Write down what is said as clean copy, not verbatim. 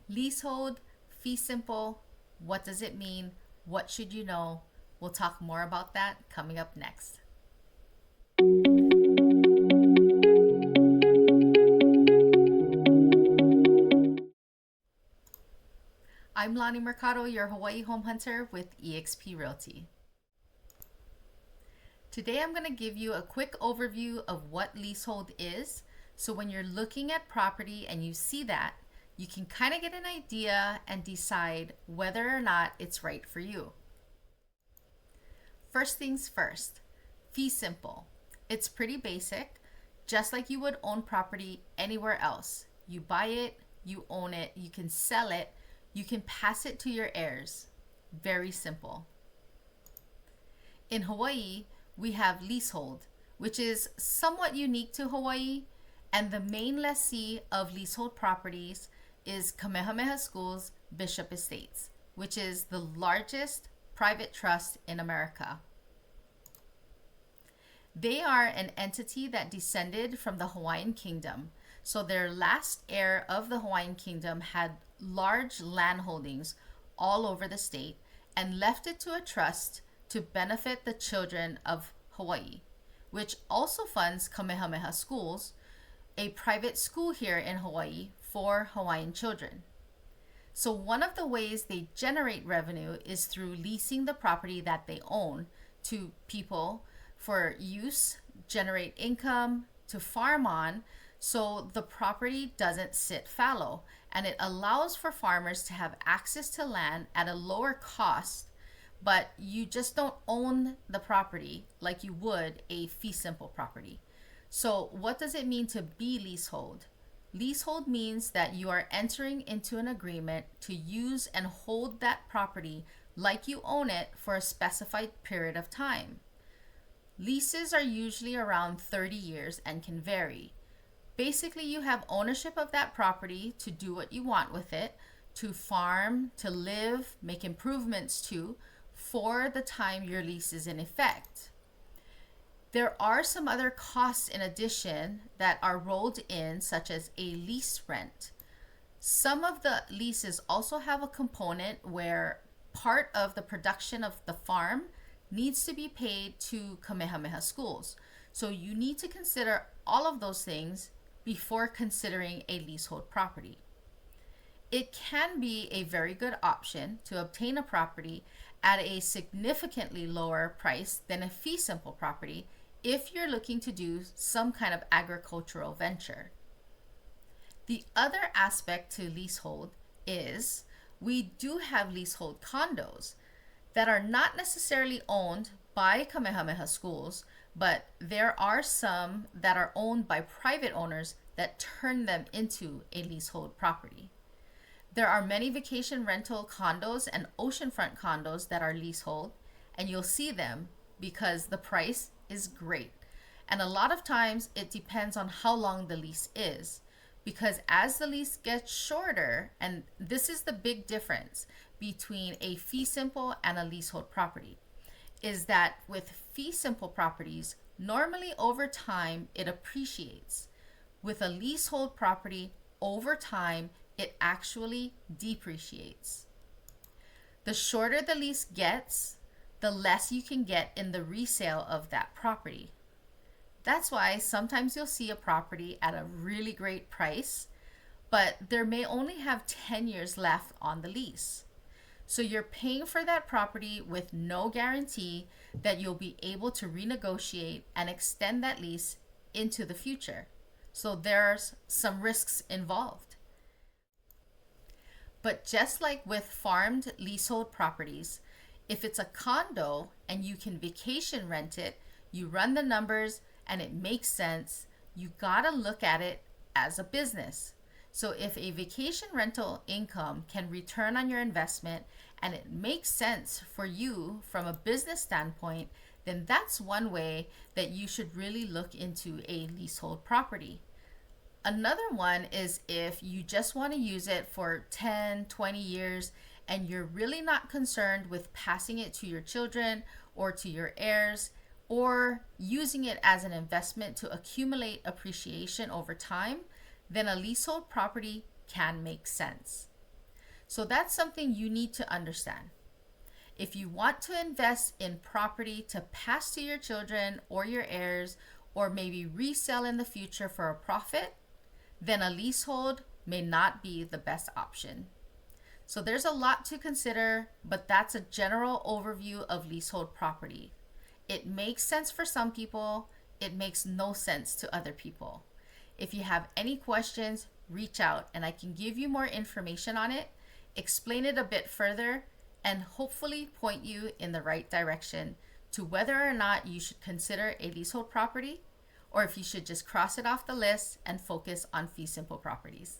Leasehold, fee simple, what does it mean? What should you know? We'll talk more about that coming up next. I'm Loni Mercado, your Hawaii home hunter with eXp Realty. Today I'm going to give you a quick overview of what leasehold is. So when you're looking at property and you see that, you can kind of get an idea and decide whether or not it's right for you. First things first, fee simple. It's pretty basic, just like you would own property anywhere else. You buy it, you own it, you can sell it, you can pass it to your heirs. Very simple. In Hawaii, we have leasehold, which is somewhat unique to Hawaii, and the main lessee of leasehold properties is Kamehameha School's Bishop Estates, which is the largest private trust in America. They are an entity that descended from the Hawaiian Kingdom. So their last heir of the Hawaiian Kingdom had large land holdings all over the state and left it to a trust to benefit the children of Hawaii, which also funds Kamehameha Schools, a private school here in Hawaii for Hawaiian children. So one of the ways they generate revenue is through leasing the property that they own to people for use, generate income, to farm on, so the property doesn't sit fallow, and it allows for farmers to have access to land at a lower cost, but you just don't own the property like you would a fee simple property. So what does it mean to be leasehold? Leasehold means that you are entering into an agreement to use and hold that property like you own it for a specified period of time. Leases are usually around 30 years and can vary. Basically, you have ownership of that property to do what you want with it, to farm, to live, make improvements to, for the time your lease is in effect. There are some other costs in addition that are rolled in, such as a lease rent. Some of the leases also have a component where part of the production of the farm needs to be paid to Kamehameha Schools. So you need to consider all of those things before considering a leasehold property. It can be a very good option to obtain a property at a significantly lower price than a fee simple property if you're looking to do some kind of agricultural venture. The other aspect to leasehold is we do have leasehold condos that are not necessarily owned by Kamehameha Schools, but there are some that are owned by private owners that turn them into a leasehold property. There are many vacation rental condos and oceanfront condos that are leasehold, and you'll see them because the price is great. And a lot of times it depends on how long the lease is, because as the lease gets shorter, and this is the big difference between a fee simple and a leasehold property, is that with fee simple properties, normally over time it appreciates. With a leasehold property, over time it actually depreciates. The shorter the lease gets, the less you can get in the resale of that property. That's why sometimes you'll see a property at a really great price, but there may only have 10 years left on the lease. So you're paying for that property with no guarantee that you'll be able to renegotiate and extend that lease into the future. So there's some risks involved. But just like with farmed leasehold properties, if it's a condo and you can vacation rent it, you run the numbers and it makes sense, you gotta look at it as a business. So if a vacation rental income can return on your investment and it makes sense for you from a business standpoint, then that's one way that you should really look into a leasehold property. Another one is if you just want to use it for 10, 20 years and you're really not concerned with passing it to your children or to your heirs, or using it as an investment to accumulate appreciation over time, then a leasehold property can make sense. So that's something you need to understand. If you want to invest in property to pass to your children or your heirs, or maybe resell in the future for a profit, then a leasehold may not be the best option. So there's a lot to consider, but that's a general overview of leasehold property. It makes sense for some people, it makes no sense to other people. If you have any questions, reach out and I can give you more information on it, explain it a bit further, and hopefully point you in the right direction to whether or not you should consider a leasehold property or if you should just cross it off the list and focus on fee simple properties.